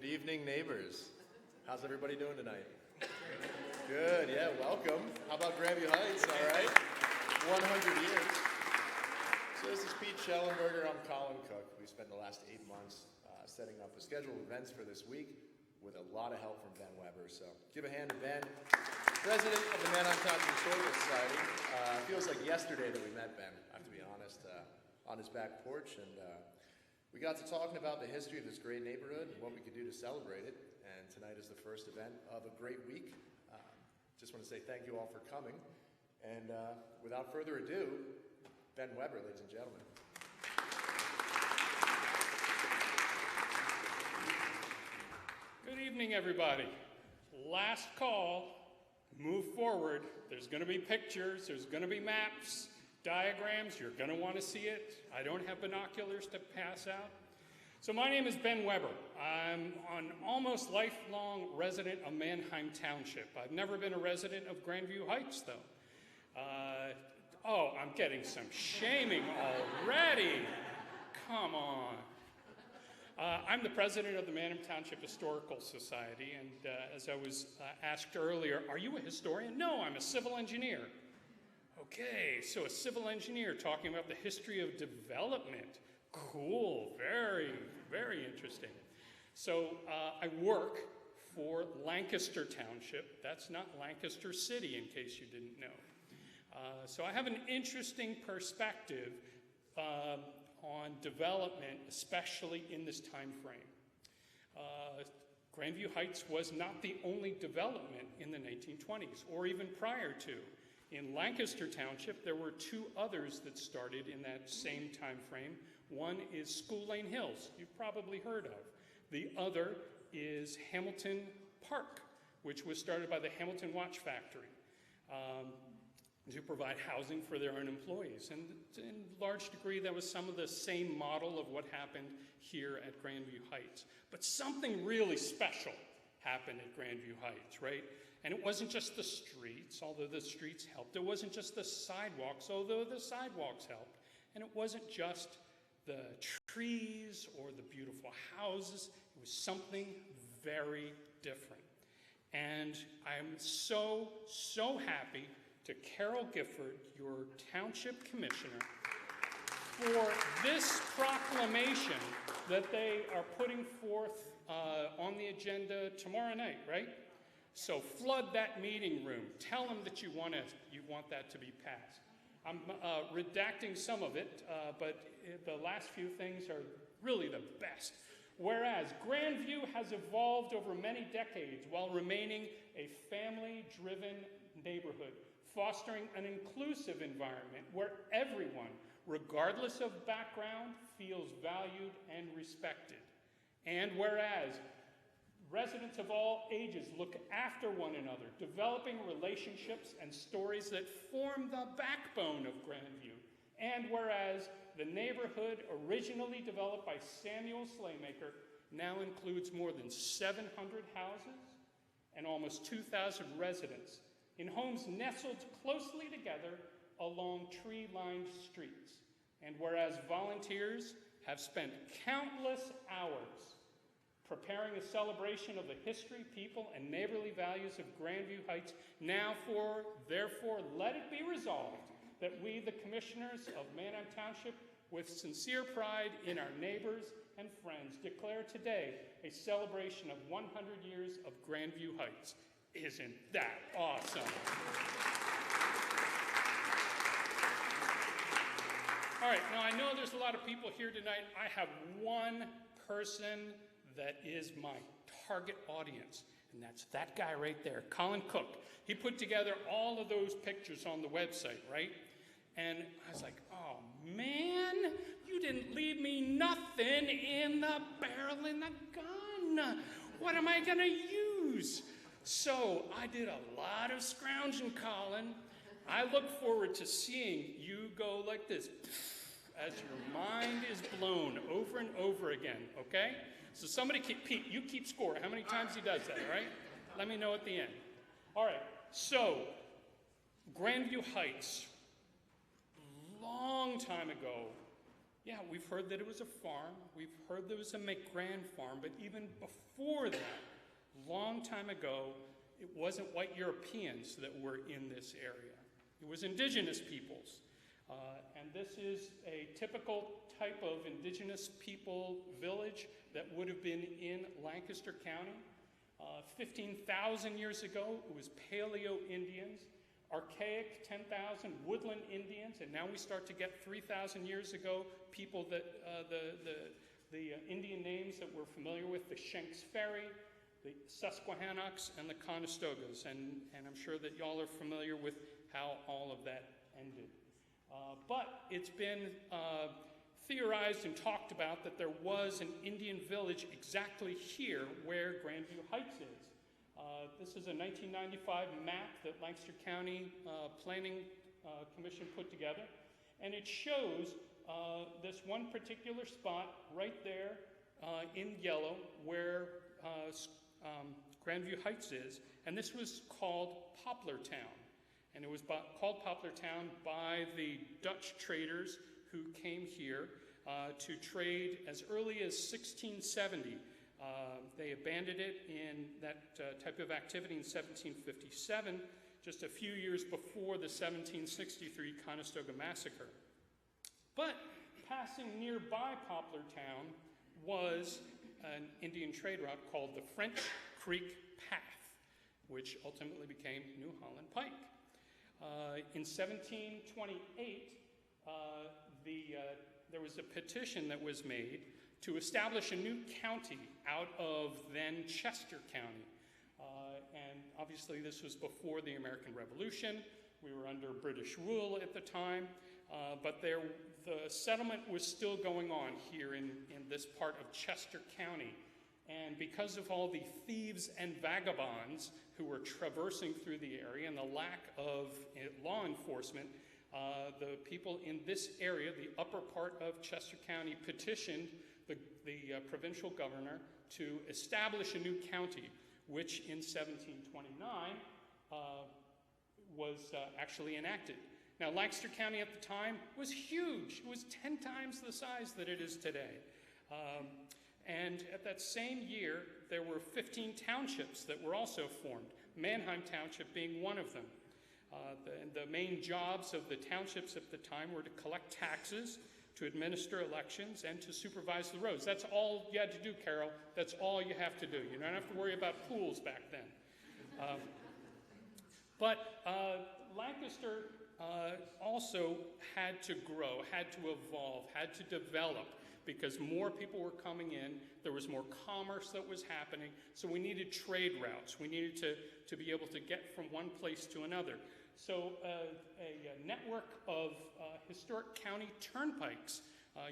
Good evening, neighbors. How's everybody doing tonight? Good, yeah, welcome. How about Grandview Heights, all right? 100 years. So this is Pete Schellenberger, I'm Colin Cook. We spent the last 8 months setting up a schedule of events for this week with a lot of help from Ben Webber. So give a hand to Ben, president of the Manheim Township Historical Society. Feels like yesterday that we met Ben, I have to be honest, on his back porch. And we got to talking about the history of this great neighborhood and what we could do to celebrate it. And tonight is the first event of a great week. Just want to say thank you all for coming. And without further ado, Ben Webber, ladies and gentlemen. Good evening, everybody. Last call, move forward. There's going to be pictures, there's going to be maps, diagrams, you're going to want to see it. I don't have binoculars to pass out. So my name is Ben Webber. I'm an almost lifelong resident of Manheim Township. I've never been a resident of Grandview Heights, though. Oh, I'm getting some shaming already. Come on. I'm the president of the Manheim Township Historical Society, and as I was asked earlier, are you a historian? No, I'm a civil engineer. Okay, so a civil engineer talking about the history of development. Cool, very, very interesting. So I work for Lancaster Township. That's not Lancaster City, in case you didn't know. So I have an interesting perspective on development, especially in this time frame. Grandview Heights was not the only development in the 1920s, or even prior to. In Lancaster Township, there were two others that started in that same time frame. One is School Lane Hills, you've probably heard of. The other is Hamilton Park, which was started by the Hamilton Watch Factory to provide housing for their own employees. And in large degree, that was some of the same model of what happened here at Grandview Heights. But something really special happened at Grandview Heights, right? And it wasn't just the streets, although the streets helped. It wasn't just the sidewalks, although the sidewalks helped. And it wasn't just the trees or the beautiful houses. It was something very different. And I'm so, so happy to Carol Gifford, your township commissioner, for this proclamation that they are putting forth on the agenda tomorrow night, right? So flood that meeting room. Tell them that you want that to be passed. I'm redacting some of it, but the last few things are really the best. Whereas Grandview has evolved over many decades while remaining a family-driven neighborhood, fostering an inclusive environment where everyone, regardless of background, feels valued and respected. And whereas residents of all ages look after one another, developing relationships and stories that form the backbone of Grandview. And whereas the neighborhood, originally developed by Samuel Slaymaker, now includes more than 700 houses and almost 2,000 residents in homes nestled closely together along tree-lined streets. And whereas volunteers have spent countless hours preparing a celebration of the history, people, and neighborly values of Grandview Heights, therefore, let it be resolved that we, the commissioners of Manheim Township, with sincere pride in our neighbors and friends, declare today a celebration of 100 years of Grandview Heights. Isn't that awesome? All right, now I know there's a lot of people here tonight. I have one person that is my target audience, and that's that guy right there, Colin Cook. He put together all of those pictures on the website, right? And I was like, oh man, you didn't leave me nothing in the barrel in the gun. What am I gonna use? So I did a lot of scrounging, Colin. I look forward to seeing you go like this as your mind is blown over and over again, okay? So somebody Pete, you keep score. How many times he does that, all right? Let me know at the end. All right, so Grandview Heights, long time ago, Yeah, we've heard that it was a farm. We've heard there was a McGran farm, but even before that, long time ago, it wasn't white Europeans that were in this area. It was indigenous peoples. And this is a typical type of indigenous people village that would have been in Lancaster County. 15,000 years ago, it was Paleo-Indians. Archaic 10,000 woodland Indians, and now we start to get 3,000 years ago people that the Indian names that we're familiar with, the Shanks Ferry, the Susquehannocks, and the Conestogas, and I'm sure that y'all are familiar with how all of that ended. But it's been theorized and talked about that there was an Indian village exactly here where Grandview Heights is. This is a 1995 map that Lancaster County Planning Commission put together, and it shows this one particular spot right there in yellow where Grandview Heights is, and this was called Poplar Town. And it was called Poplar Town by the Dutch traders who came here to trade as early as 1670. They abandoned it in that type of activity in 1757, just a few years before the 1763 Conestoga Massacre. But passing nearby Poplar Town was an Indian trade route called the French Creek Path, which ultimately became New Holland Pike. In 1728, there was a petition that was made to establish a new county out of then Chester County. And obviously this was before the American Revolution. We were under British rule at the time, but the settlement was still going on here in this part of Chester County. And because of all the thieves and vagabonds who were traversing through the area and the lack of law enforcement, the people in this area, the upper part of Chester County, petitioned the provincial governor to establish a new county, which in 1729 was actually enacted. Now, Lancaster County at the time was huge. It was 10 times the size that it is today. And at that same year, there were 15 townships that were also formed, Manheim Township being one of them. The main jobs of the townships at the time were to collect taxes, to administer elections, and to supervise the roads. That's all you had to do, Carol. That's all you have to do. You don't have to worry about pools back then. But Lancaster also had to grow, had to evolve, had to develop, because more people were coming in, there was more commerce that was happening, so we needed trade routes. We needed to be able to get from one place to another. So a network of historic county turnpikes.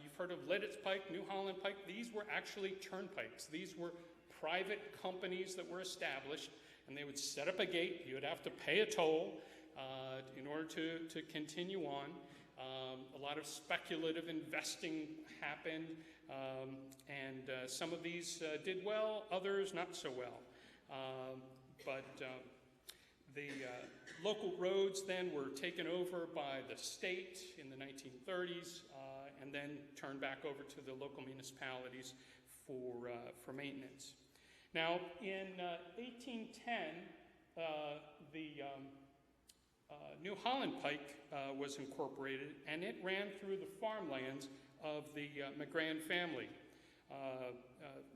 You've heard of Lidditz Pike, New Holland Pike. These were actually turnpikes. These were private companies that were established, and they would set up a gate. You would have to pay a toll in order to continue on. A lot of speculative investing happened, and some of these did well, others not so well. But the local roads then were taken over by the state in the 1930s and then turned back over to the local municipalities for maintenance. Now, in 1810, the New Holland Pike was incorporated, and it ran through the farmlands of the McGran family.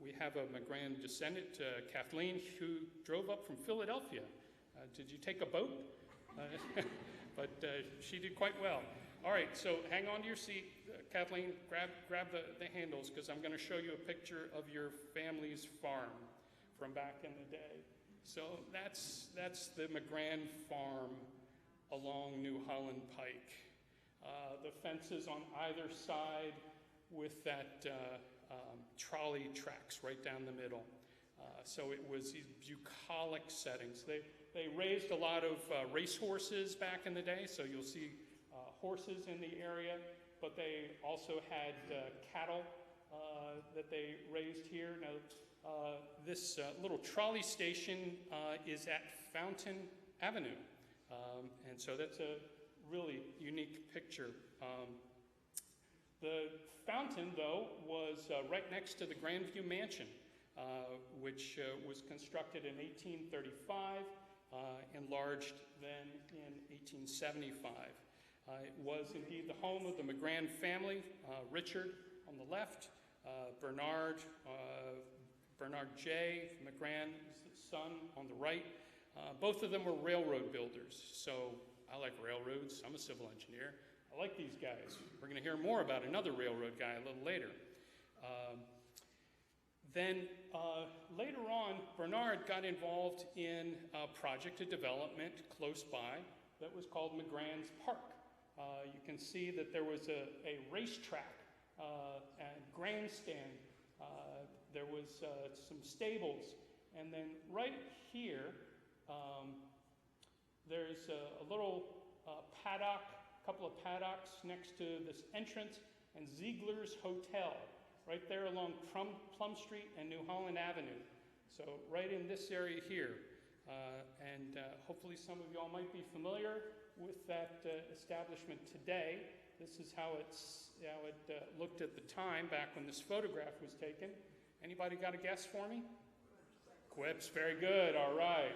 We have a McGran descendant, Kathleen, who drove up from Philadelphia. Did you take a boat? But she did quite well. All right, so hang on to your seat. Kathleen, grab the handles, because I'm going to show you a picture of your family's farm from back in the day. So that's the McGran farm along New Holland Pike. The fences on either side with that trolley tracks right down the middle. So it was these bucolic settings. They raised a lot of racehorses back in the day, so you'll see horses in the area, but they also had cattle that they raised here. Now, this little trolley station is at Fountain Avenue, and so that's a really unique picture. The fountain, though, was right next to the Grandview Mansion, which was constructed in 1835, enlarged then in 1875. It was indeed the home of the McGran family, Richard on the left, Bernard J. McGran, his son, on the right. Both of them were railroad builders, so I like railroads. I'm a civil engineer. I like these guys. We're going to hear more about another railroad guy a little later. Then later on, Bernard got involved in a project of development close by that was called McGran's Park. You can see that there was a racetrack and grandstand. There was some stables. And then right here, there's a little paddock, a couple of paddocks next to this entrance, and Ziegler's Hotel, right there along Plum Street and New Holland Avenue. So right in this area here. And hopefully some of y'all might be familiar with that establishment today. This is how it looked at the time, back when this photograph was taken. Anybody got a guess for me? Quips, very good, all right.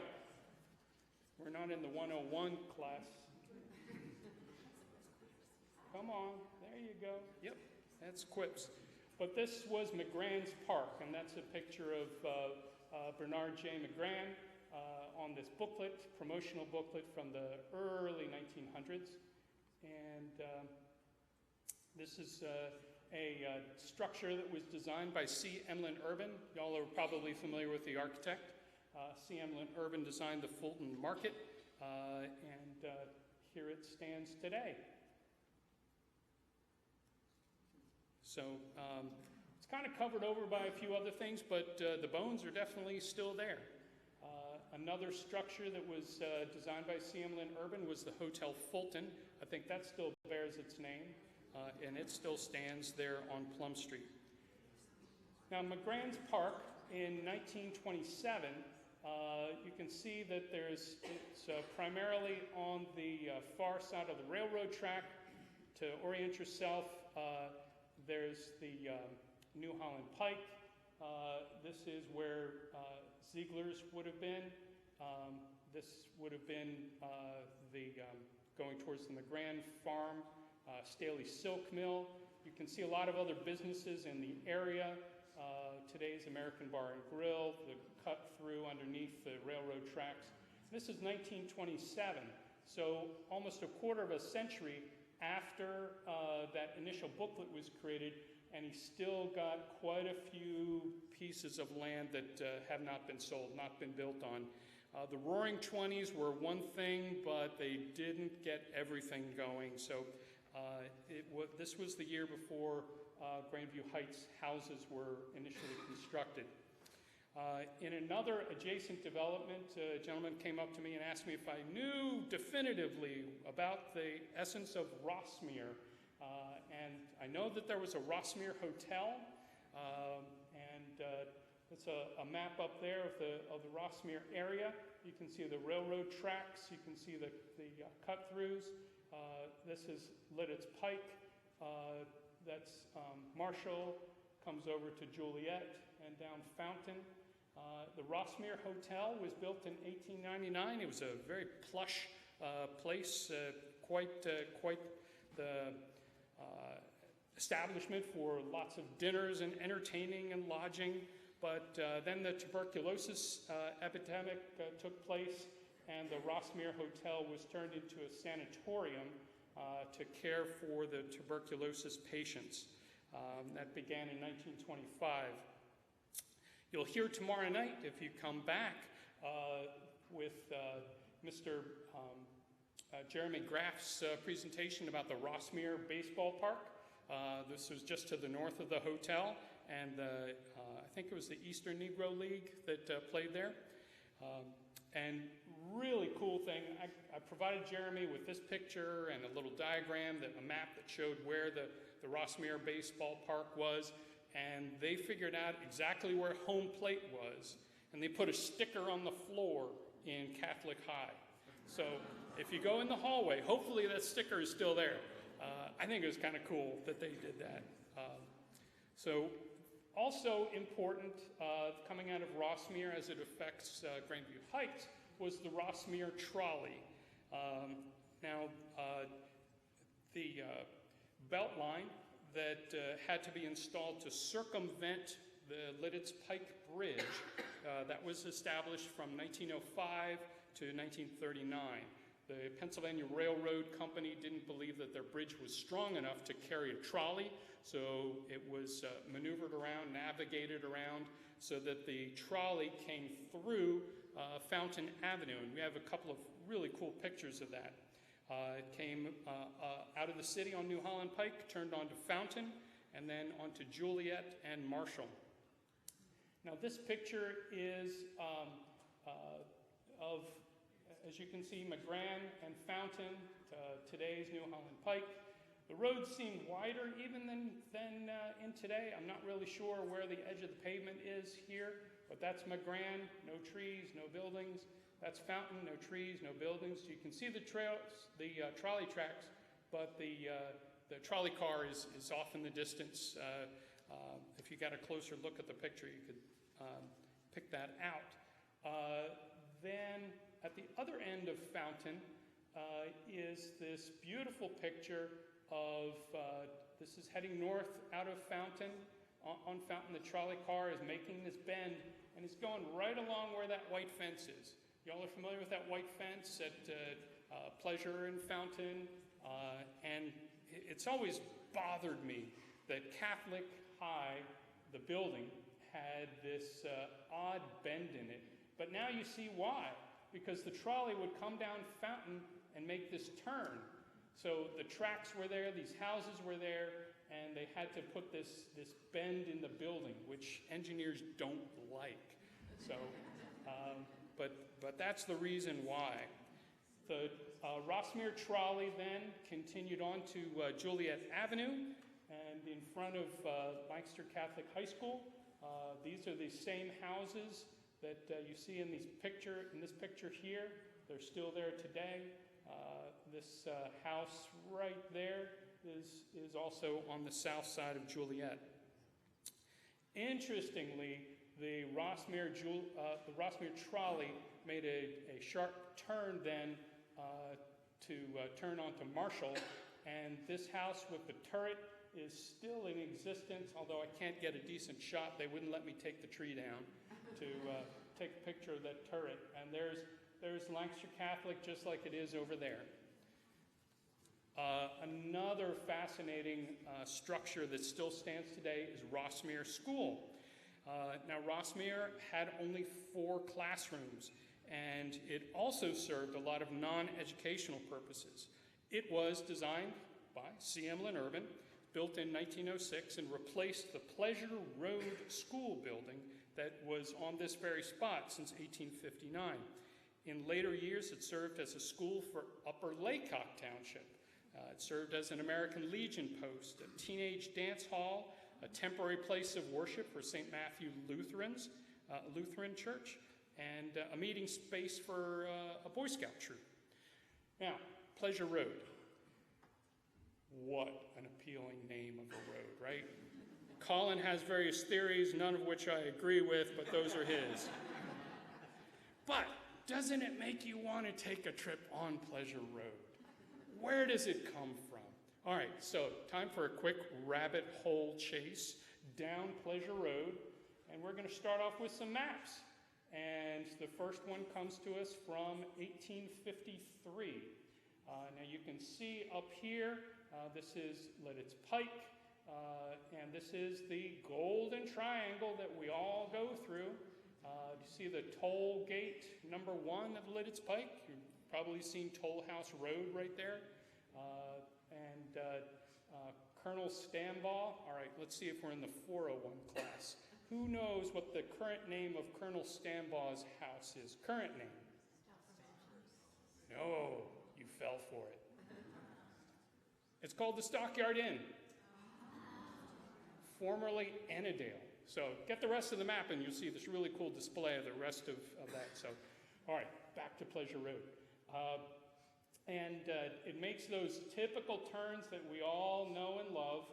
We're not in the 101 class. Come on, there you go. Yep, that's Quips. But this was McGran's Park, and that's a picture of Bernard J. McGran on this booklet, promotional booklet from the early 1900s. And this is a structure that was designed by C. Emlyn Urban. Y'all are probably familiar with the architect. C. Emlyn Urban designed the Fulton Market, and here it stands today. So it's kind of covered over by a few other things, but the bones are definitely still there. Another structure that was designed by C. Emlyn Urban was the Hotel Fulton. I think that still bears its name, and it still stands there on Plum Street. Now, McGran's Park in 1927, you can see that it's primarily on the far side of the railroad track. To orient yourself, there's the New Holland Pike. This is where Ziegler's would have been. This would have been going towards the McGran Farm, Staley Silk Mill. You can see a lot of other businesses in the area. Today's American Bar and Grill, the cut through underneath the railroad tracks. This is 1927, so almost a quarter of a century after that initial booklet was created, and he's still got quite a few pieces of land that have not been sold, not been built on. The Roaring Twenties were one thing, but they didn't get everything going. So this was the year before Grandview Heights houses were initially constructed. In another adjacent development, a gentleman came up to me and asked me if I knew definitively about the essence of Rossmere. And I know that there was a Rossmere Hotel, and it's a map up there of the Rossmere area. You can see the railroad tracks. You can see the cut-throughs. This is Lidditz Pike. That's Marshall, comes over to Juliet, and down Fountain. The Rossmere Hotel was built in 1899. It was a very plush place, quite the establishment for lots of dinners and entertaining and lodging. But then the tuberculosis epidemic took place, and the Rossmere Hotel was turned into a sanatorium to care for the tuberculosis patients. That began in 1925. You'll hear tomorrow night, if you come back, with Mr. Jeremy Graff's presentation about the Rossmere Baseball Park. This was just to the north of the hotel, and I think it was the Eastern Negro League that played there. And really cool thing, I provided Jeremy with this picture and a little diagram, a map that showed where the Rossmere Baseball Park was, and they figured out exactly where home plate was, and they put a sticker on the floor in Catholic High. So if you go in the hallway, hopefully that sticker is still there. I think it was kind of cool that they did that. So also important, coming out of Rossmere as it affects Grandview Heights, was the Rossmere trolley. The belt line that had to be installed to circumvent the Lidditz Pike Bridge that was established from 1905 to 1939. The Pennsylvania Railroad Company didn't believe that their bridge was strong enough to carry a trolley, so it was maneuvered around, navigated around, so that the trolley came through Fountain Avenue. And we have a couple of really cool pictures of that. It came out of the city on New Holland Pike, turned onto Fountain, and then onto Juliet and Marshall. Now this picture is of, as you can see, McGran and Fountain, today's New Holland Pike. The roads seem wider even than in today. I'm not really sure where the edge of the pavement is here, but that's McGran, no trees, no buildings. That's Fountain, no trees, no buildings. You can see the trolley tracks, but the trolley car is off in the distance. If you got a closer look at the picture, you could pick that out. Then at the other end of Fountain is this beautiful picture of, this is heading north out of Fountain. On Fountain, the trolley car is making this bend, and it's going right along where that white fence is. Y'all are familiar with that white fence at Pleasure and Fountain? And it's always bothered me that Catholic High, the building, had this odd bend in it. But now you see why. Because the trolley would come down Fountain and make this turn. So the tracks were there, these houses were there, and they had to put this bend in the building, which engineers don't like. So, but that's the reason why. The Rossmere trolley then continued on to Juliet Avenue, and in front of Lancaster Catholic High School. These are the same houses that you see in this picture here. They're still there today. This house right there is also on the south side of Juliet. Interestingly, the Rossmere trolley made a sharp turn then to turn onto Marshall, and this house with the turret is still in existence, although I can't get a decent shot. They wouldn't let me take the tree down to take a picture of that turret. And there's Lancaster Catholic just like it is over there. Another fascinating structure that still stands today is Rossmere School. Now Rossmere had only 4 classrooms, and it also served a lot of non-educational purposes. It was designed by C. Emlyn Urban, built in 1906, and replaced the Pleasure Road School building that was on this very spot since 1859. In later years, it served as a school for Upper Laycock Township. It served as an American Legion post, a teenage dance hall, a temporary place of worship for St. Matthew Lutherans, Lutheran Church, and a meeting space for a Boy Scout troop. Now, Pleasure Road. What an appealing name of a road, right? Colin has various theories, none of which I agree with, but those are his. But doesn't it make you want to take a trip on Pleasure Road? Where does it come from? All right, so time for a quick rabbit hole chase down Pleasure Road, and we're going to start off with some maps. And the first one comes to us from 1853. Now you can see up here, this is Lidditz Pike, and this is the Golden Triangle that we all go through. You see the toll gate number 1 of Lidditz Pike. You've probably seen Toll House Road right there. Colonel Stambaugh. All right, let's see if we're in the 401 class. Who knows what the current name of Colonel Stambaugh's house is? Current name? No, you fell for it. It's called the Stockyard Inn, formerly Annandale. So get the rest of the map and you'll see this really cool display of the rest of that. So, all right, back to Pleasure Road. And it makes those typical turns that we all know and love.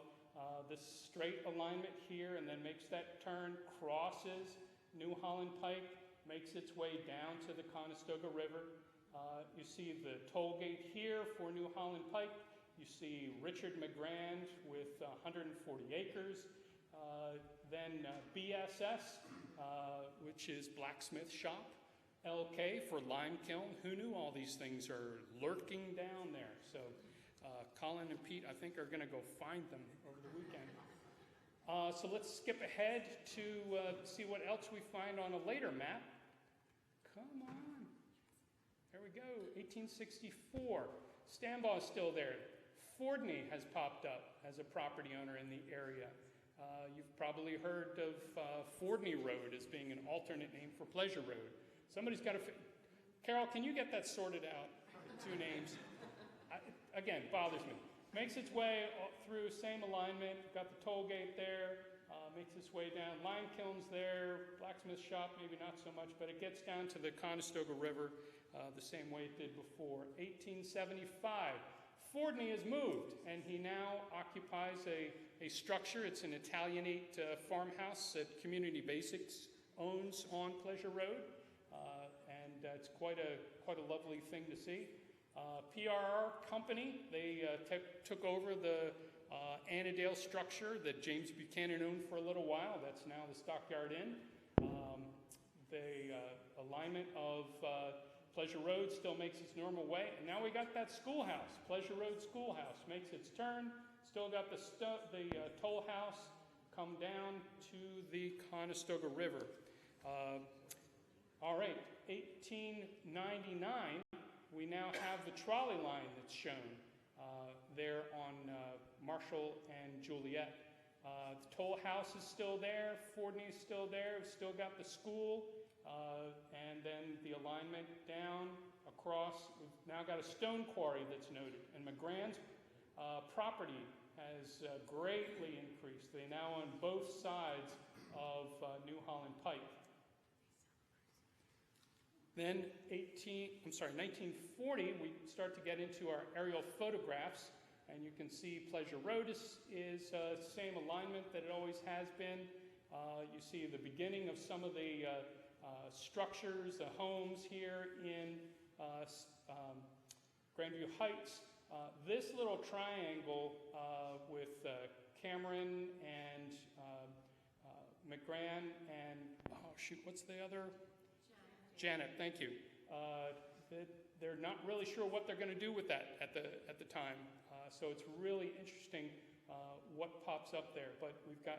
This straight alignment here, and then makes that turn, crosses New Holland Pike, makes its way down to the Conestoga River. You see the toll gate here for New Holland Pike. You see Richard McGrand with 140 acres. Then BSS, which is blacksmith shop. LK for lime kiln. Who knew all these things are lurking down there? So Colin and Pete, I think, are going to go find them over the weekend. So let's skip ahead to see what else we find on a later map. Come on. There we go, 1864. Stanbaugh is still there. Fordney has popped up as a property owner in the area. You've probably heard of Fordney Road as being an alternate name for Pleasure Road. Somebody's got to... Carol, can you get that sorted out? The 2 names. Again, bothers me. Makes its way through, same alignment. Got the toll gate there. Makes its way down. Lime kilns there. Blacksmith shop, maybe not so much, but it gets down to the Conestoga River the same way it did before. 1875. Fordney has moved, and he now occupies a structure. It's an Italianate farmhouse that Community Basics owns on Pleasure Road, and it's quite a lovely thing to see. PRR Company, they took over the Annandale structure that James Buchanan owned for a little while. That's now the Stockyard Inn. The alignment of Pleasure Road still makes its normal way. And now we got that schoolhouse. Pleasure Road Schoolhouse makes its turn. Still got the toll house come down to the Conestoga River. All right, 1899. We now have the trolley line that's shown there on Marshall and Juliet. The toll house is still there, Fordney is still there, we've still got the school, and then the alignment down across. We've now got a stone quarry that's noted, and McGrand's property has greatly increased. They now own both sides of New Holland Pike. Then 1940, we start to get into our aerial photographs, and you can see Pleasure Road is same alignment that it always has been. You see the beginning of some of the structures, the homes here in Grandview Heights. This little triangle with Cameron and McGrand and, what's the other? Janet, thank you. They're not really sure what they're going to do with that at the time. So it's really interesting what pops up there. But we've got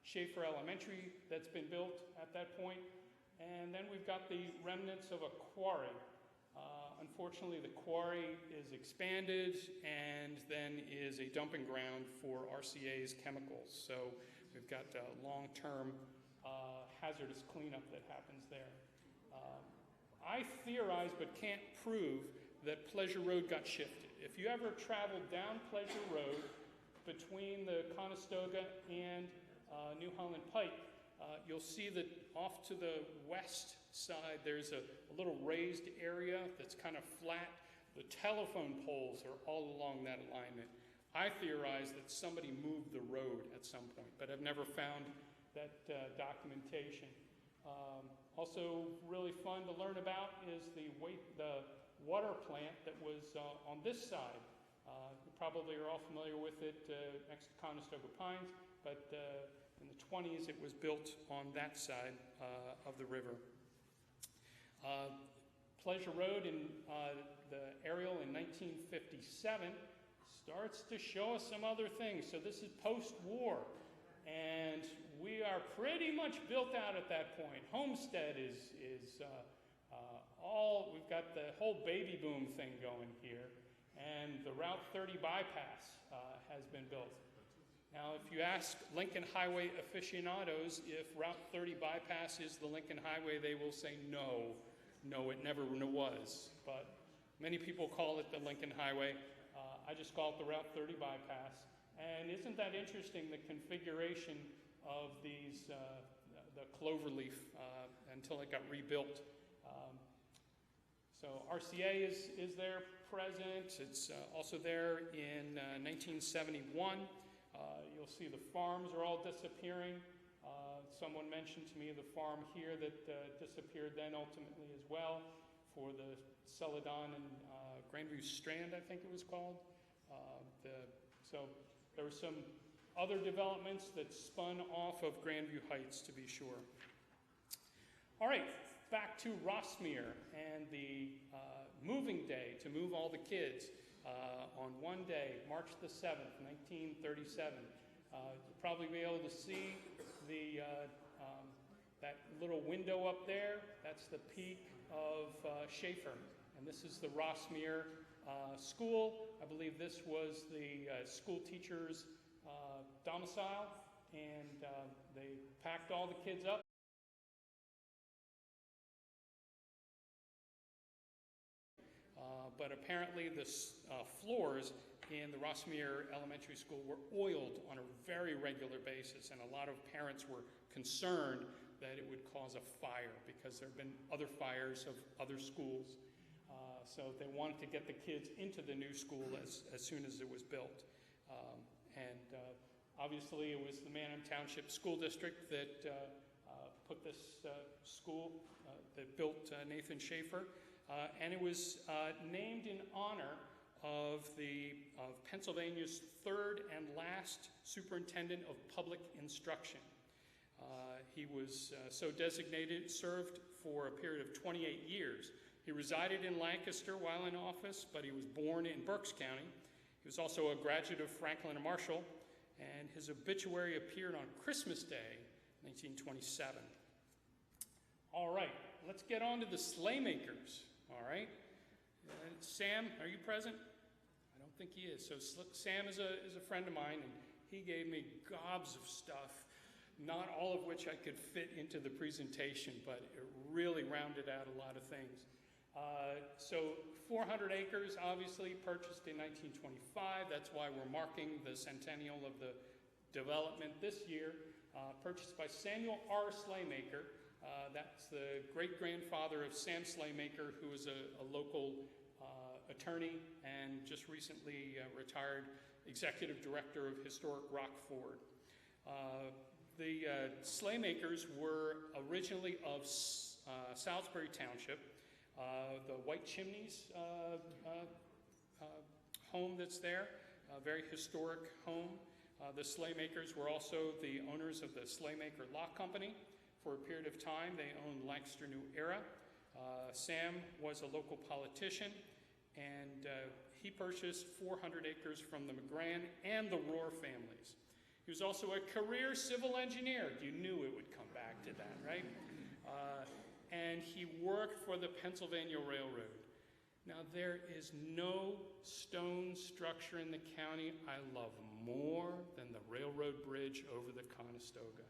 Schaefer Elementary that's been built at that point. And then we've got the remnants of a quarry. Unfortunately, the quarry is expanded and then is a dumping ground for RCA's chemicals. So we've got long-term hazardous cleanup that happens there. I theorize, but can't prove, that Pleasure Road got shifted. If you ever travel down Pleasure Road between the Conestoga and New Holland Pike, you'll see that off to the west side there's a little raised area that's kind of flat. The telephone poles are all along that alignment. I theorize that somebody moved the road at some point, but I've never found that documentation. Also really fun to learn about is the water plant that was on this side. You probably are all familiar with it next to Conestoga Pines, but in the 20s it was built on that side of the river. Pleasure Road in the aerial in 1957 starts to show us some other things. So this is post-war. And we are pretty much built out at that point. Homestead is we've got the whole baby boom thing going here. And the Route 30 bypass has been built. Now, if you ask Lincoln Highway aficionados if Route 30 bypass is the Lincoln Highway, they will say no. No, it never was. But many people call it the Lincoln Highway. I just call it the Route 30 bypass. And isn't that interesting, the configuration of these, the cloverleaf until it got rebuilt. So RCA is there present. It's also there in 1971. You'll see the farms are all disappearing. Someone mentioned to me the farm here that disappeared then ultimately as well for the Celadon and Grandview Strand, I think it was called. So there were some other developments that spun off of Grandview Heights, to be sure. All right, back to Rossmere and the moving day to move all the kids on one day, March the 7th, 1937. You'll probably be able to see that little window up there. That's the peak of Schaefer, and this is the Rossmere School. I believe this was the school teacher's domicile, and they packed all the kids up. But apparently the floors in the Rossmere Elementary School were oiled on a very regular basis, and a lot of parents were concerned that it would cause a fire because there have been other fires of other schools. So they wanted to get the kids into the new school as soon as it was built. Obviously it was the Manheim Township School District that put this school, that built Nathan Schaefer. And it was named in honor of Pennsylvania's third and last superintendent of public instruction. He was so designated, served for a period of 28 years. He resided in Lancaster while in office, but he was born in Berks County. He was also a graduate of Franklin and Marshall, and his obituary appeared on Christmas Day, 1927. All right, let's get on to the Sleighmakers. All right, Sam, are you present? I don't think he is. So Sam is a friend of mine, and he gave me gobs of stuff, not all of which I could fit into the presentation, but it really rounded out a lot of things. So 400 acres, obviously, purchased in 1925. That's why we're marking the centennial of the development this year. Purchased by Samuel R. Sleighmaker. That's the great-grandfather of Sam Sleighmaker, who was a local attorney and just recently retired executive director of Historic Rockford. The Sleighmakers were originally of Salisbury Township. The White Chimneys home that's there, a very historic home. The Sleighmakers were also the owners of the Sleighmaker Lock Company. For a period of time, they owned Lancaster New Era. Sam was a local politician, and he purchased 400 acres from the McGran and the Rohr families. He was also a career civil engineer. You knew it would come back to that, right? And he worked for the Pennsylvania Railroad. Now, there is no stone structure in the county I love more than the railroad bridge over the Conestoga.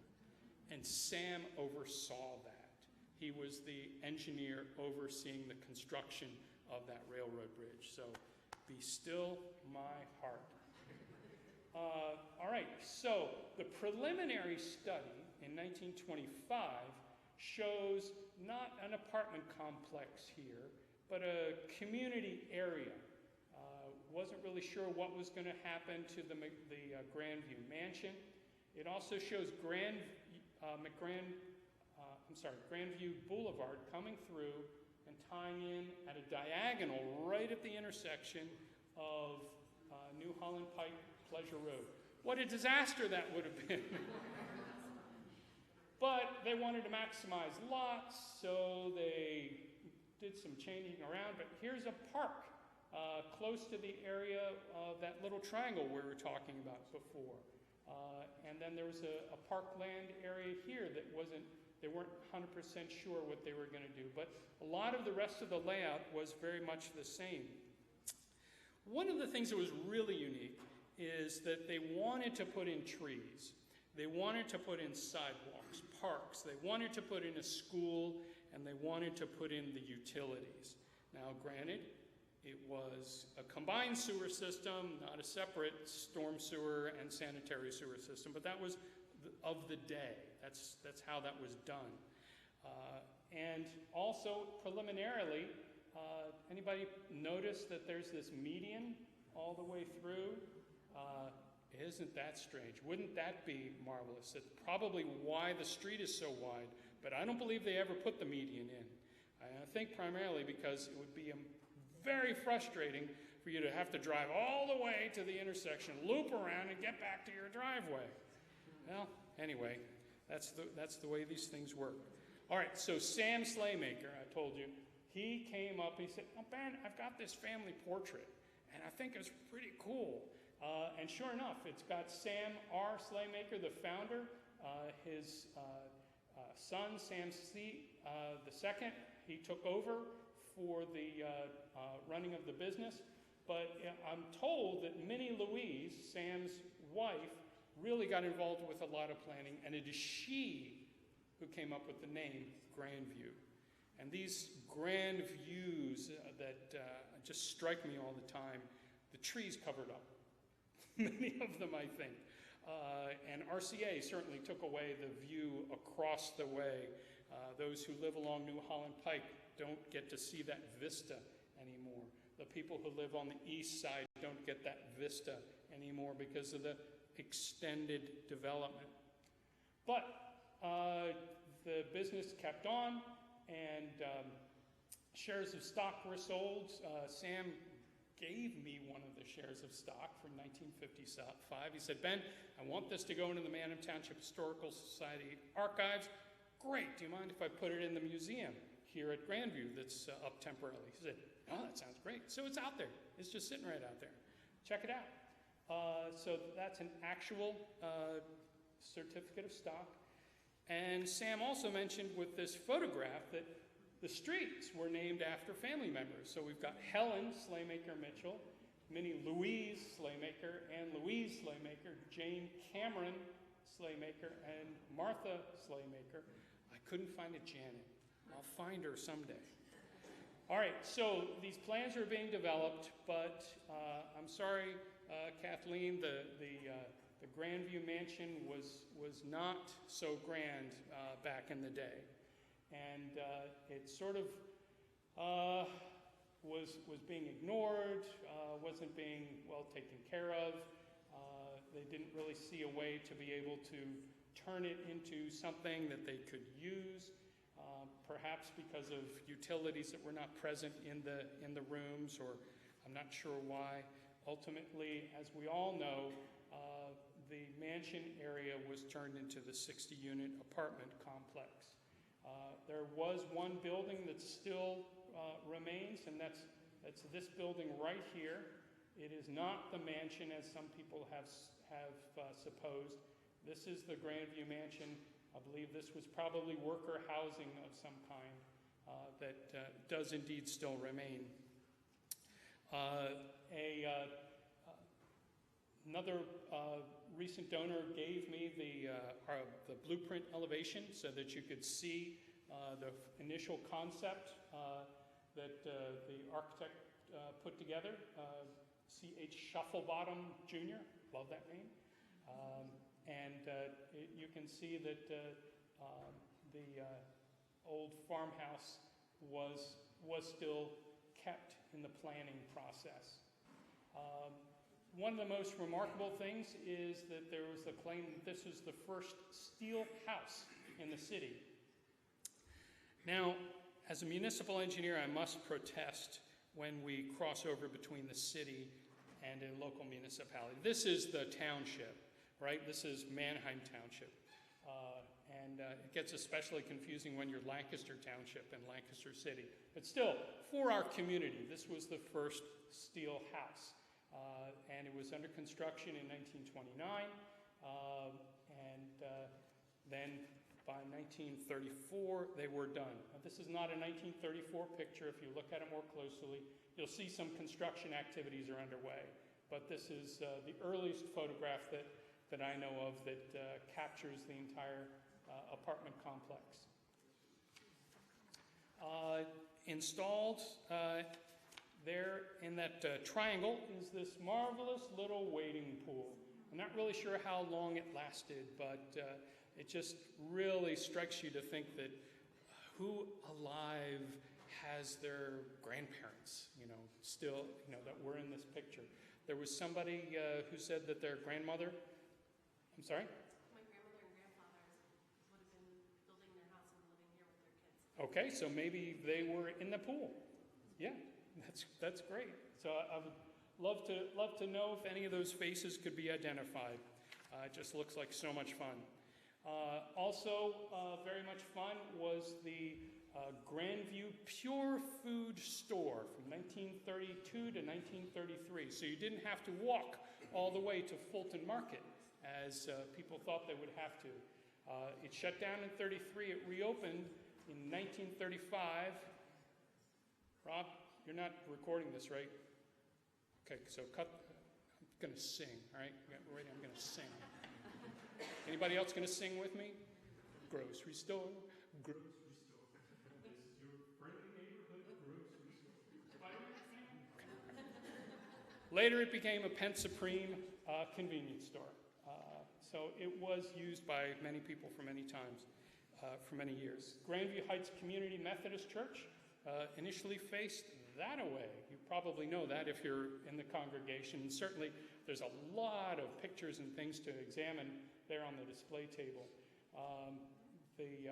And Sam oversaw that. He was the engineer overseeing the construction of that railroad bridge. So, be still my heart. All right, so the preliminary study in 1925 shows not an apartment complex here, but a community area. Wasn't really sure what was going to happen to the Grandview Mansion. It also shows Grandview Boulevard coming through and tying in at a diagonal right at the intersection of New Holland Pike, Pleasure Road. What a disaster that would have been. But they wanted to maximize lots, so they did some changing around. But here's a park close to the area of that little triangle we were talking about before. And then there was a parkland area here that they weren't 100% sure what they were going to do. But a lot of the rest of the layout was very much the same. One of the things that was really unique is that they wanted to put in trees. They wanted to put in sidewalks, parks. They wanted to put in a school, and they wanted to put in the utilities. Now, granted, it was a combined sewer system, not a separate storm sewer and sanitary sewer system, but that was of the day. That's how that was done. And also, preliminarily, Anybody notice that there's this median all the way through? Isn't that strange? Wouldn't that be marvelous? It's probably why the street is so wide, but I don't believe they ever put the median in. I think primarily because it would be very frustrating for you to have to drive all the way to the intersection, loop around, and get back to your driveway. Well, anyway, that's the way these things work. All right, so Sam Slaymaker, I told you, he came up, he said, "Oh, Ben, I've got this family portrait, and I think it's pretty cool." And sure enough, it's got Sam R. Slaymaker, the founder, his son, Sam C. the second. He took over for the running of the business. But I'm told that Minnie Louise, Sam's wife, really got involved with a lot of planning, and it is she who came up with the name Grandview. And these grand views that just strike me all the time, the trees covered up. Many of them, I think. And RCA certainly took away the view across the way. Those who live along New Holland Pike don't get to see that vista anymore. The people who live on the east side don't get that vista anymore because of the extended development. But the business kept on, and shares of stock were sold. Sam gave me one of the shares of stock from 1955. He said, "Ben, I want this to go into the Manheim Township Historical Society archives." "Great, do you mind if I put it in the museum here at Grandview that's up temporarily?" He said, "Oh, that sounds great." So it's out there. It's just sitting right out there. Check it out. So that's an actual certificate of stock. And Sam also mentioned with this photograph that the streets were named after family members. So we've got Helen Slaymaker Mitchell, Minnie Louise Slaymaker, Ann Louise Slaymaker, Jane Cameron Slaymaker, and Martha Slaymaker. I couldn't find a Janet. I'll find her someday. All right, so these plans are being developed, but I'm sorry, Kathleen, the Grandview Mansion was not so grand back in the day. And it sort of was being ignored, wasn't being well taken care of. They didn't really see a way to be able to turn it into something that they could use, perhaps because of utilities that were not present in the rooms, or I'm not sure why. Ultimately, as we all know, the mansion area was turned into the 60-unit apartment complex. There was one building that still remains, and that's this building right here. It is not the mansion as some people have supposed. This is the Grandview Mansion. I believe this was probably worker housing of some kind that does indeed still remain. Another recent donor gave me the blueprint elevation so that you could see the initial concept that the architect put together, C.H. Shufflebottom Jr., love that name. You can see that the old farmhouse was still kept in the planning process. One of the most remarkable things is that there was the claim that this was the first steel house in the city. Now, as a municipal engineer, I must protest when we cross over between the city and a local municipality. This is the township, right? This is Manheim Township. It gets especially confusing when you're Lancaster Township and Lancaster City. But still, for our community, this was the first steel house. And it was under construction in 1929. Then by 1934, they were done. Now, this is not a 1934 picture. If you look at it more closely, you'll see some construction activities are underway. But this is the earliest photograph that I know of that captures the entire apartment complex. Installed there in that triangle is this marvelous little wading pool. I'm not really sure how long it lasted, but it just really strikes you to think that who alive has their grandparents, still, that were in this picture. There was somebody who said that their grandmother, I'm sorry? My grandmother and grandfather would have been building their house and living here with their kids. Okay, so maybe they were in the pool. Yeah, that's great. So I would love to know if any of those faces could be identified. It just looks like so much fun. Also, very much fun was the Grandview Pure Food Store from 1932 to 1933. So you didn't have to walk all the way to Fulton Market, as people thought they would have to. It shut down in 33. It reopened in 1935. Rob, you're not recording this, right? Okay, so cut. I'm going to sing, all right? Ready? I'm going to sing. Anybody else going to sing with me? Grocery store, grocery store. This is your friendly neighborhood grocery store. Okay. Later, it became a Penn Supreme convenience store. So it was used by many people for many times, for many years. Grandview Heights Community Methodist Church initially faced that away. You probably know that if you're in the congregation. And certainly, there's a lot of pictures and things to examine there on the display table. The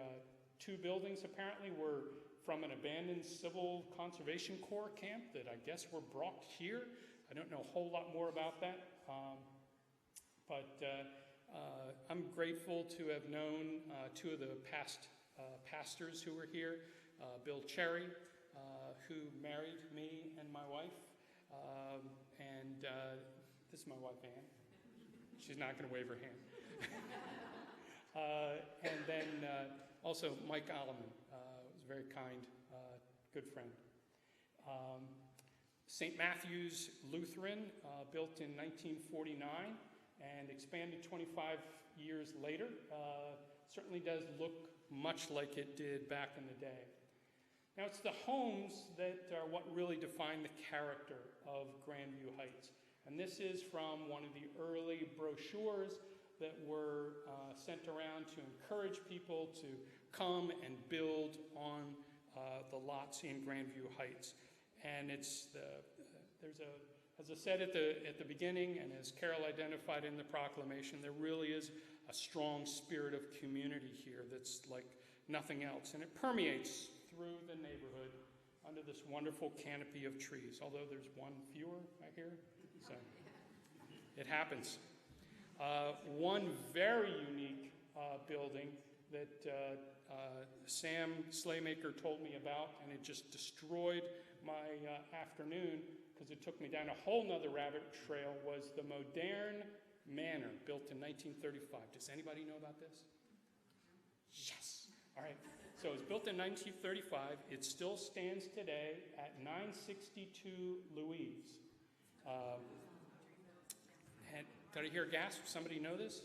two buildings apparently were from an abandoned Civil Conservation Corps camp that I guess were brought here. I don't know a whole lot more about that, but I'm grateful to have known two of the past pastors who were here, Bill Cherry, who married me and my wife, and this is my wife, Ann. She's not going to wave her hand. And then also Mike Alleman was a very kind, good friend. St. Matthew's Lutheran, built in 1949 and expanded 25 years later, certainly does look much like it did back in the day. Now, it's the homes that are what really define the character of Grandview Heights. And this is from one of the early brochures that were sent around to encourage people to come and build on the lots in Grandview Heights. And as I said at the beginning, and as Carol identified in the proclamation, there really is a strong spirit of community here that's like nothing else. And it permeates through the neighborhood under this wonderful canopy of trees, although there's one fewer, I hear. So it happens. One very unique building that Sam Slaymaker told me about, and it just destroyed my afternoon because it took me down a whole nother rabbit trail, was the Modern Manor, built in 1935. Does anybody know about this? Yes. All right. So it was built in 1935. It still stands today at 962 Louise. And did I hear a gasp? Somebody know this?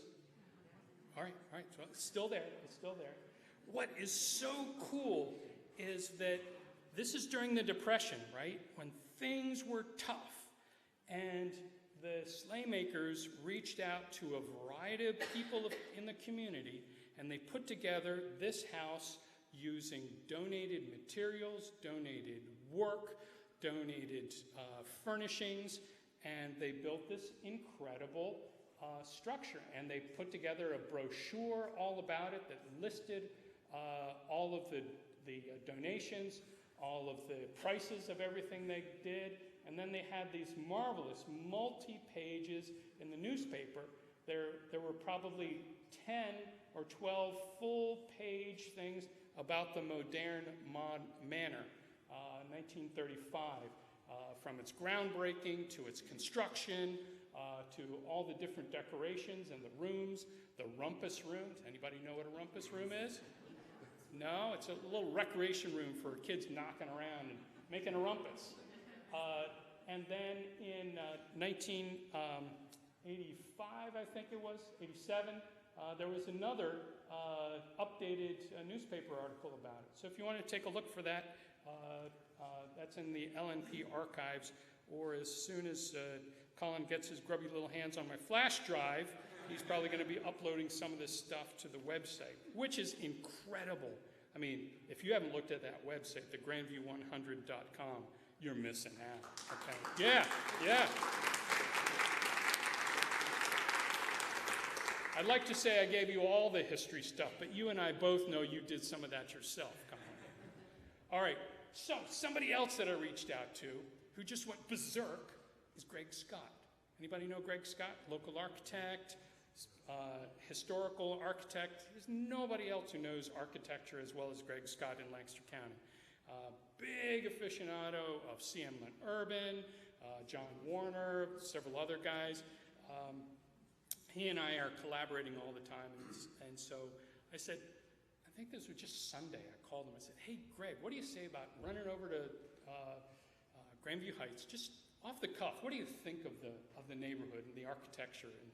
All right. So it's still there. What is so cool is that this is during the Depression, right? When things were tough. And the Slaymakers reached out to a variety of people in the community, and they put together this house using donated materials, donated work, donated furnishings, and they built this incredible structure. And they put together a brochure all about it that listed all of the donations, all of the prices of everything they did, and then they had these marvelous multi-pages in the newspaper. There were probably 10 or 12 full-page things about the Modern Manor, 1935, from its groundbreaking to its construction, to all the different decorations and the rooms, the rumpus rooms. Anybody know what a rumpus room is? No, it's a little recreation room for kids knocking around and making a rumpus. And then in 1985, I think it was, 87, there was another updated newspaper article about it. So if you want to take a look for that, that's in the LNP archives, or as soon as Colin gets his grubby little hands on my flash drive, he's probably going to be uploading some of this stuff to the website, which is incredible. I mean, if you haven't looked at that website, the grandview100.com, you're missing out. Okay? Yeah, yeah. I'd like to say I gave you all the history stuff, but you and I both know you did some of that yourself. Come on. All right, so somebody else that I reached out to who just went berserk is Greg Scott. Anybody know Greg Scott? Local architect, historical architect. There's nobody else who knows architecture as well as Greg Scott in Lancaster County. Big aficionado of C.M. Lynn Urban, John Warner, several other guys. He and I are collaborating all the time, and so I said, I think this was just Sunday, I called him. I said, hey, Greg, what do you say about running over to Grandview Heights, just off the cuff? What do you think of the neighborhood and the architecture? And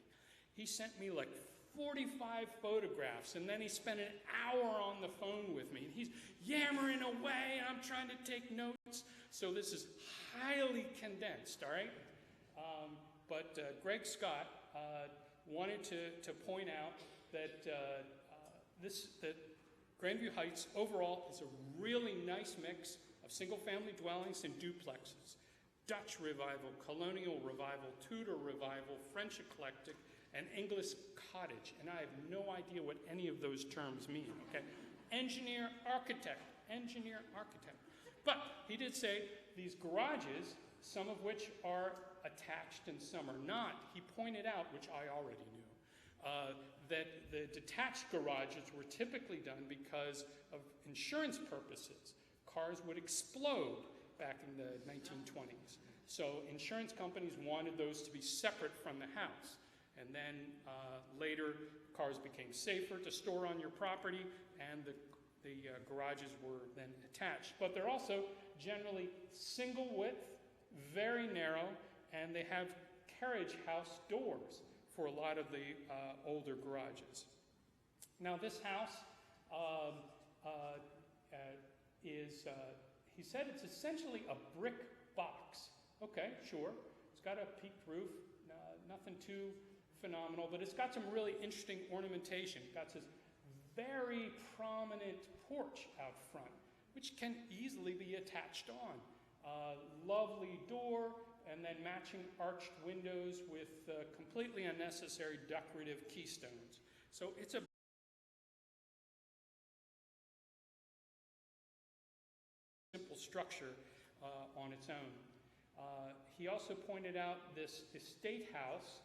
he sent me like 45 photographs, and then he spent an hour on the phone with me. And he's yammering away, and I'm trying to take notes. So this is highly condensed, all right? But Greg Scott wanted to point out that that Grandview Heights overall is a really nice mix of single-family dwellings and duplexes. Dutch Revival, Colonial Revival, Tudor Revival, French Eclectic, and English Cottage. And I have no idea what any of those terms mean, okay? Engineer, architect. But he did say these garages, some of which are attached and some are not. He pointed out, which I already knew, that the detached garages were typically done because of insurance purposes. Cars would explode back in the 1920s. So insurance companies wanted those to be separate from the house. And then later, cars became safer to store on your property, and the garages were then attached. But they're also generally single width, very narrow, and they have carriage house doors for a lot of the older garages. Now this house he said it's essentially a brick box. Okay, sure. It's got a peaked roof, nothing too phenomenal, but it's got some really interesting ornamentation. It's got this very prominent porch out front, which can easily be attached on. Lovely door, and then matching arched windows with completely unnecessary decorative keystones. So it's a simple structure on its own. He also pointed out this estate house,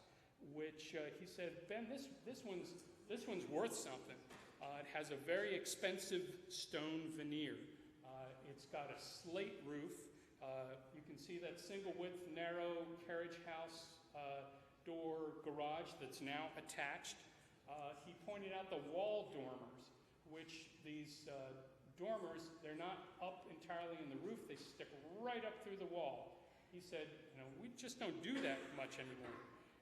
which he said, Ben, this one's worth something. It has a very expensive stone veneer. It's got a slate roof. You can see that single width, narrow carriage house door garage that's now attached. He pointed out the wall dormers, which these dormers, they're not up entirely in the roof, they stick right up through the wall. He said, we just don't do that much anymore.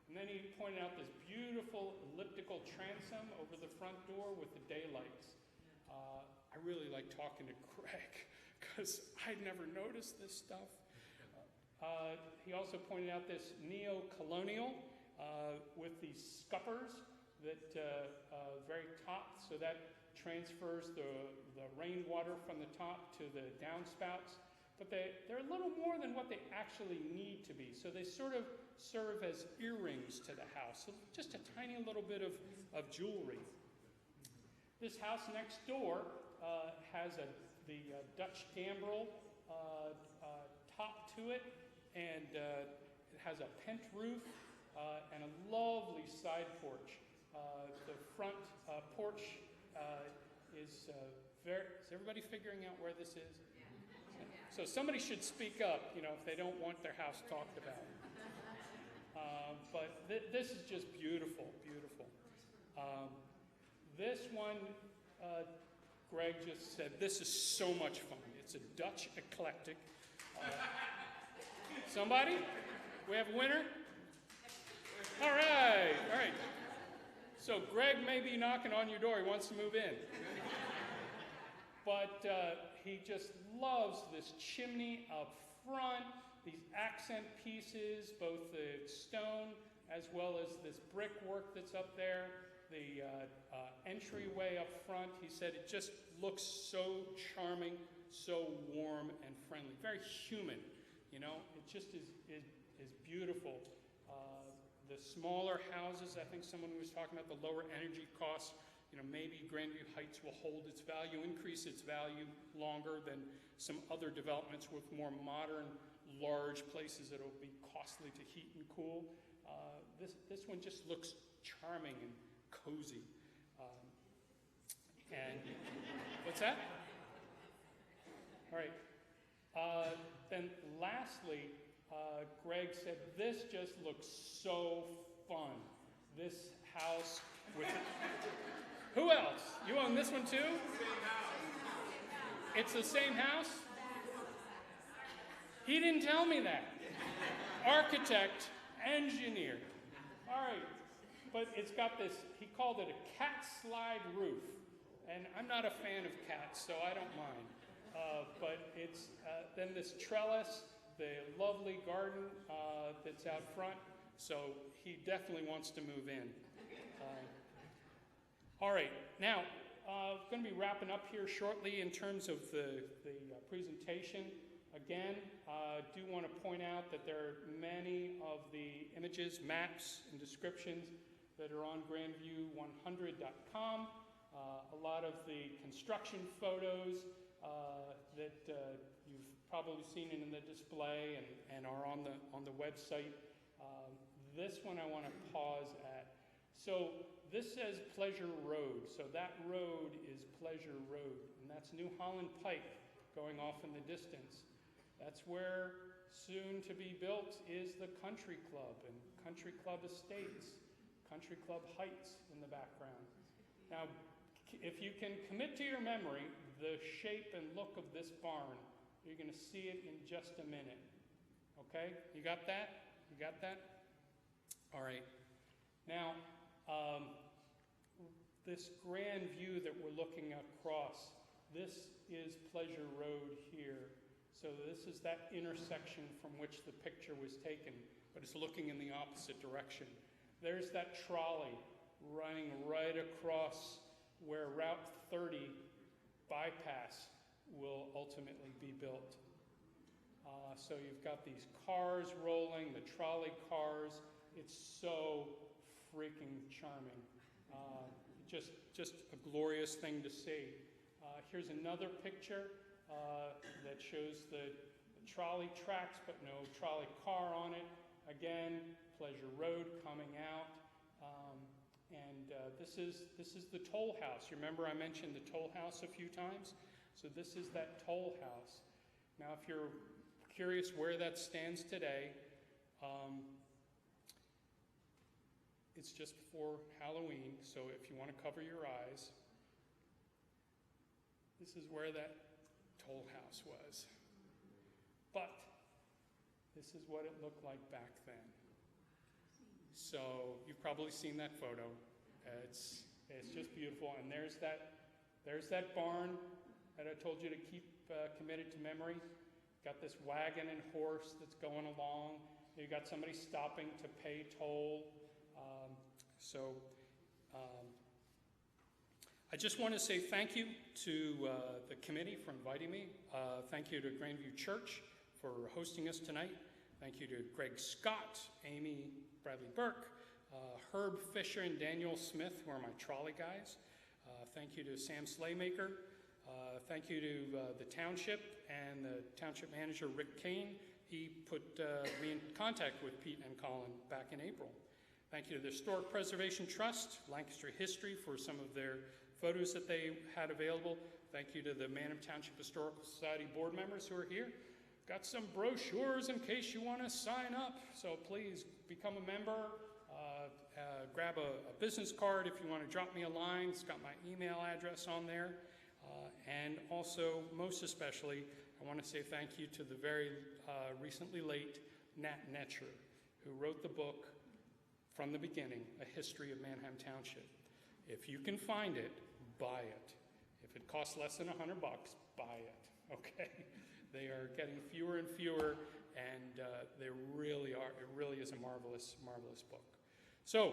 And then he pointed out this beautiful elliptical transom over the front door with the daylights. I really like talking to Greg because I'd never noticed this stuff. He also pointed out this neo-colonial with these scuppers that very top, so that transfers the rainwater from the top to the downspouts. But they're a little more than what they actually need to be. So they sort of serve as earrings to the house. So just a tiny little bit of jewelry. This house next door has the Dutch gambrel top to it, and it has a pent roof and a lovely side porch. The front porch is everybody figuring out where this is? So somebody should speak up, if they don't want their house talked about. But this is just beautiful, beautiful. This one, Greg just said, this is so much fun. It's a Dutch eclectic. Somebody? We have a winner? All right. So Greg may be knocking on your door. He wants to move in. But he just loves this chimney up front, these accent pieces, both the stone as well as this brickwork that's up there. entryway up front. He said it just looks so charming, so warm and friendly, very human. You know, it just is beautiful. The smaller houses, I think someone was talking about the lower energy costs. You know, maybe Grandview Heights will hold its value, increase its value longer than some other developments with more modern, large places that will be costly to heat and cool. This one just looks charming and cozy. And what's that? All right. Then lastly, Greg said, this just looks so fun. This house with... Who else? You own this one too? Same house. It's the same house? He didn't tell me that. Architect, engineer. All right. But it's got this, he called it a cat slide roof. And I'm not a fan of cats, so I don't mind. But it's then this trellis, the lovely garden that's out front. So he definitely wants to move in. All right, now, going to be wrapping up here shortly in terms of the presentation. Again, do want to point out that there are many of the images, maps, and descriptions that are on grandview100.com. A lot of the construction photos that you've probably seen in the display and are on the website. This one I want to pause at. So this says Pleasure Road. So that road is Pleasure Road, and that's New Holland Pike going off in the distance. That's where soon to be built is the Country Club and Country Club Estates, Country Club Heights in the background. Now, if you can commit to your memory the shape and look of this barn, you're going to see it in just a minute. Okay? You got that? You got that? All right. Now, this grand view that we're looking across, this is Pleasure Road here. So this is that intersection from which the picture was taken, but it's looking in the opposite direction. There's that trolley running right across where Route 30 bypass will ultimately be built. So you've got these cars rolling, the trolley cars. It's so freaking charming. Just a glorious thing to see. Here's another picture that shows the trolley tracks, but no trolley car on it. Again, Pleasure Road coming out. This is the toll house. You remember I mentioned the toll house a few times? So this is that toll house. Now, if you're curious where that stands today, it's just before Halloween, so if you want to cover your eyes, this is where that toll house was. But this is what it looked like back then. So you've probably seen that photo. It's just beautiful, and there's that barn that I told you to keep committed to memory. Got this wagon and horse that's going along. You got somebody stopping to pay toll. I just want to say thank you to the committee for inviting me. Thank you to Grandview Church for hosting us tonight. Thank you to Greg Scott, Amy Bradley Burke, Herb Fisher, and Daniel Smith, who are my trolley guys. Thank you to Sam Slaymaker. Thank you to the township and the township manager, Rick Kane. He put me in contact with Pete and Colin back in April. Thank you to the Historic Preservation Trust, Lancaster History, for some of their photos that they had available. Thank you to the Manheim Township Historical Society board members who are here. Got some brochures in case you want to sign up, so please become a member. Grab a business card if you want to drop me a line. It's got my email address on there. And also, most especially, I want to say thank you to the very recently late Nat Netcher, who wrote the book, From the Beginning, A History of Manheim Township. If you can find it, buy it. If it costs less than $100, buy it, okay? They are getting fewer and fewer, and they really are. It really is a marvelous, marvelous book. So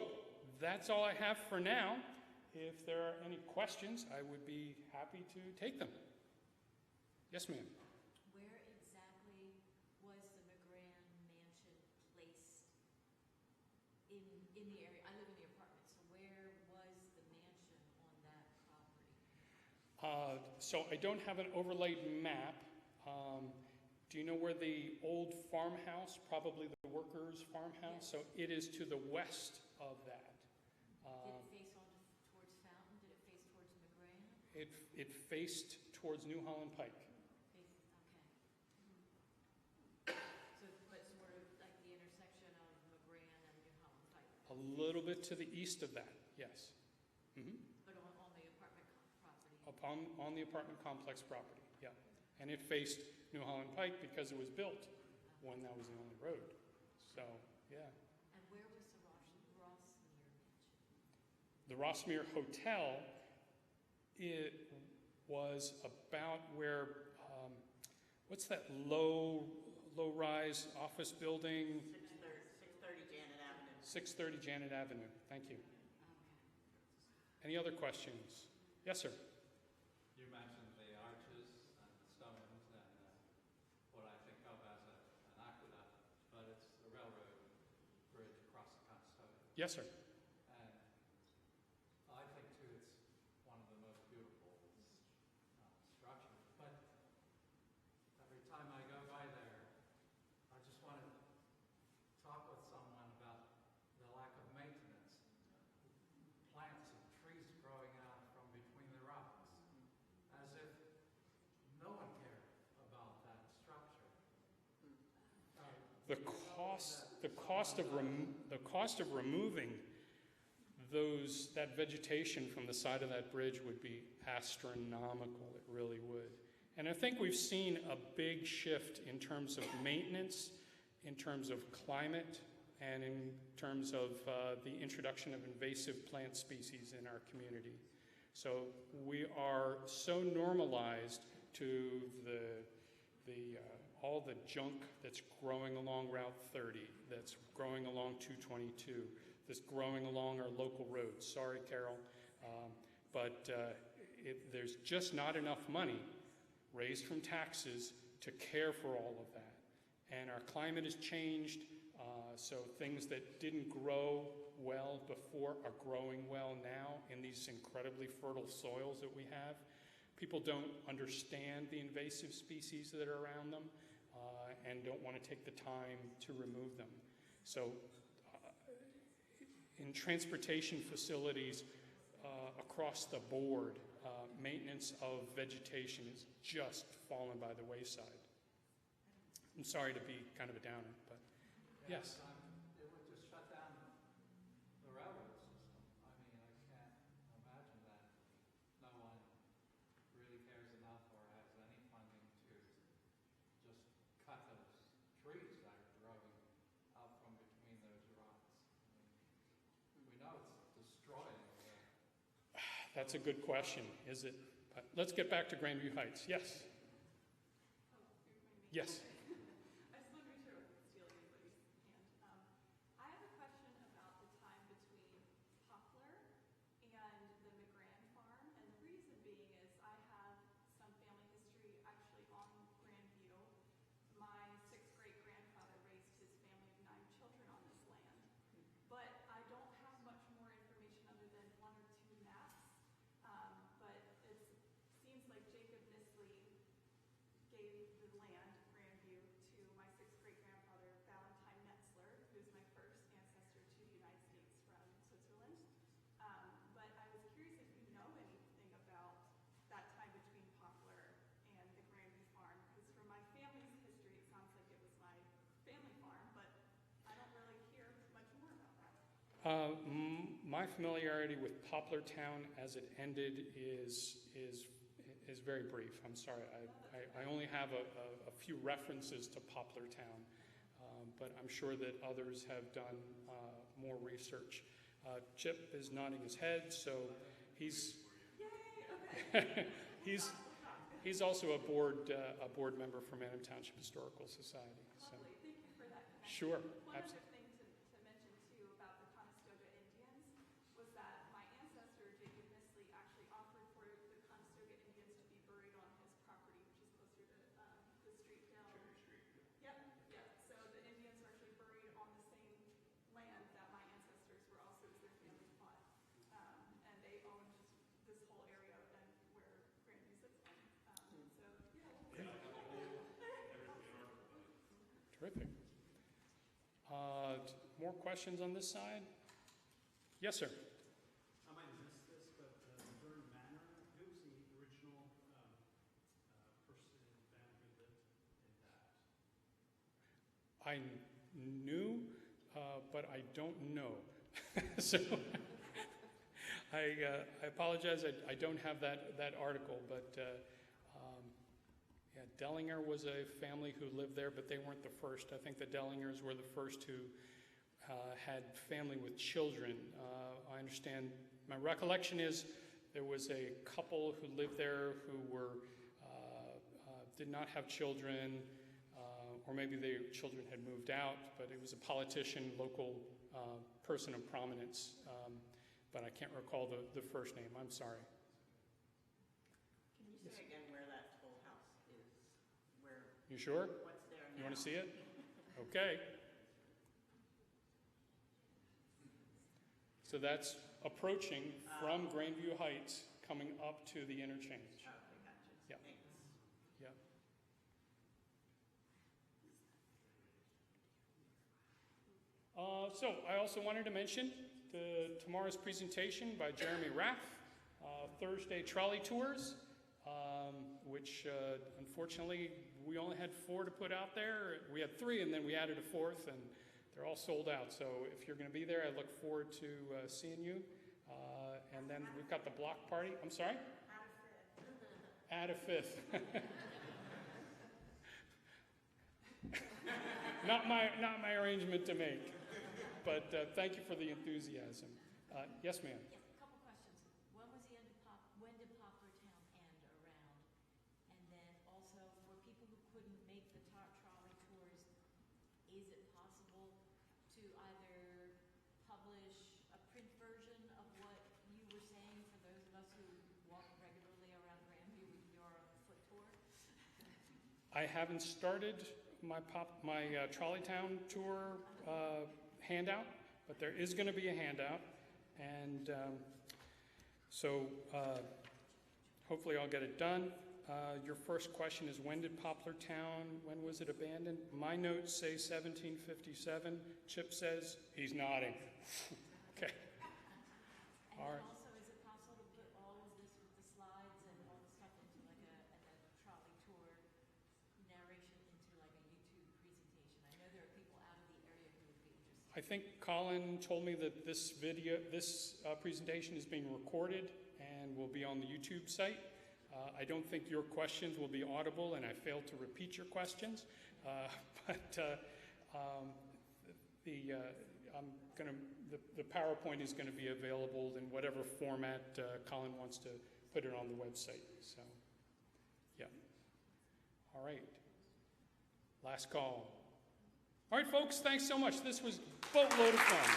that's all I have for now. If there are any questions, I would be happy to take them. Yes, ma'am. Where exactly was the McGran mansion placed in the area? I live in the apartment, so where was the mansion on that property? So I don't have an overlaid map. Do you know where the old farmhouse, probably the workers' farmhouse? So it is to the west of that. Did it face on towards Fountain? Did it face towards McGran? It faced towards New Holland Pike. Okay. So, but sort of like the intersection of McGran and New Holland Pike? A little bit to the east of that, yes. But on the apartment property? On the apartment complex property, yeah. And it faced New Holland Pike because it was built when that was the only road. So, yeah. And where was the Rossmere mansion? The Rossmere Hotel, it was about where, what's that low-rise office building? 630 Janet Avenue. 630 Janet Avenue, thank you. Okay. Any other questions? Yes, sir. You mentioned the arches and the stones and what I think of as an aqueduct, but it's the railroad bridge across the Conestoga. Yes, sir. And I think too it's one of the most beautiful structures. But every time I go by there, I just want to talk with someone about the lack of maintenance. Plants and trees growing out from between the rocks, as if no one cared about that structure. The cost of removing that vegetation from the side of that bridge would be astronomical. It really would. And I think we've seen a big shift in terms of maintenance, in terms of climate, and in terms of the introduction of invasive plant species in our community. So we are so normalized to all the junk that's growing along Route 30, that's growing along 222, that's growing along our local roads. Sorry, Carol, but there's just not enough money raised from taxes to care for all of that. And our climate has changed, so things that didn't grow well before are growing well now in these incredibly fertile soils that we have. People don't understand the invasive species that are around them and don't want to take the time to remove them. So in transportation facilities across the board, maintenance of vegetation is just fallen by the wayside. I'm sorry to be kind of a downer, but yes. It would just shut down the railroad system. I mean, I can't imagine that no one really cares enough or has any funding to just cut those trees that are growing out from between those rocks. I mean, we know it's destroying That's a good question, is it? But let's get back to Grandview Heights. Yes? Yes. I just want to make sure I wasn't stealing anybody's hand. I have a question about the time between Poplar and the McGran farm, and the reason being is I have some family history actually on Grandview. My sixth great-grandfather raised his family of 9 children on this land, but I don't have much more information other than 1 or 2 maps. But it seems like Jacob Nisley gave the land, Grandview, to my sixth great-grandfather, Valentine Metzler, who's my first ancestor to the United States from Switzerland. But I was curious if you know anything about that time between Poplar and the Grandview farm, because from my family's history, it sounds like it was my family farm, but I don't really hear much more about that. My familiarity with Poplar Town as it ended is very brief. I'm sorry. I only have a few references to Poplar Town, but I'm sure that others have done more research. Chip is nodding his head, so he's he's also a board member for Manheim Township Historical Society. So. Lovely. Thank you for that connection. Sure. One other Absolutely. thing to mention too about the Conestoga Indians. Terrific. More questions on this side? Yes, sir. I might have missed this, but Byrne Manor, who was the original person and family who lived in that? I knew, but I don't know. So I apologize. I don't have that article, but yeah, Dellinger was a family who lived there, but they weren't the first. I think the Dellingers were the first who had family with children. I understand. My recollection is there was a couple who lived there who were did not have children, or maybe their children had moved out, but it was a politician, local person of prominence, but I can't recall the first name. I'm sorry. Can you say again where that whole house is? Where? You sure? What's there now? You want to see it? Okay. So that's approaching from Grandview Heights, coming up to the interchange. Oh, okay, gotcha. Yeah. Thanks. Yeah. So I also wanted to mention tomorrow's presentation by Jeremy Raff, Thursday trolley tours, which unfortunately we only had 4 to put out there. We had 3 and then we added a 4th, and they're all sold out. So if you're going to be there, I look forward to seeing you. And then we've got the block party. I'm sorry? Add a 5th. Not my arrangement to make, but thank you for the enthusiasm. Yes, ma'am. Yeah, a couple questions. When was the end of when did Poplar Town end around? And then also for people who couldn't make the trolley tours, is it possible to either publish a print version of what you were saying for those of us who walk regularly around Grandview with your foot tour? I haven't started my Trolley Town tour handout, but there is going to be a handout, and so hopefully I'll get it done. Your first question is, when did Poplar Town, when was it abandoned? My notes say 1757. Chip says he's nodding. Okay. And All then right. also, is it possible to put all of this with the slides and all the stuff into like a trolley tour narration into like a YouTube presentation? I know there are people out of the area who would be interested. I think Colin told me that this presentation is being recorded and will be on the YouTube site. I don't think your questions will be audible, and I failed to repeat your questions. But the PowerPoint is going to be available in whatever format Colin wants to put it on the website. So, yeah. All right. Last call. All right, folks, thanks so much. This was a boatload of fun.